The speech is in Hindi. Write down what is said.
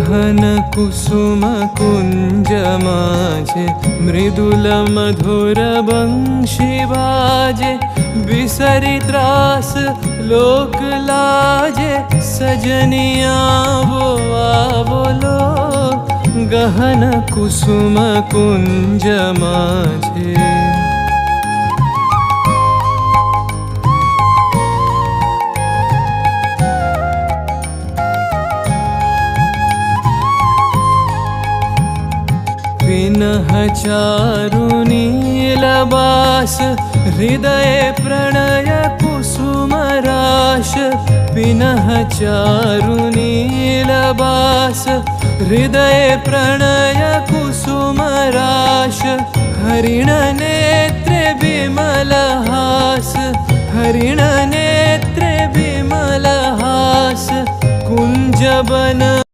गहन कुसुम कुंज माझे मृदुल मधुर बंशी बाजे बिसरी त्रास लोक लाजे सजनिया वो बोलो गहन कुसुम कुंज माझे। विनह चारु नीलबास हृदय प्रणय कुसुम राश विनह चारु नीलबास हृदय प्रणय कुसुम राश हरिण नेत्रे विमल हास हरिण नेत्रे विमल हास कुंज बन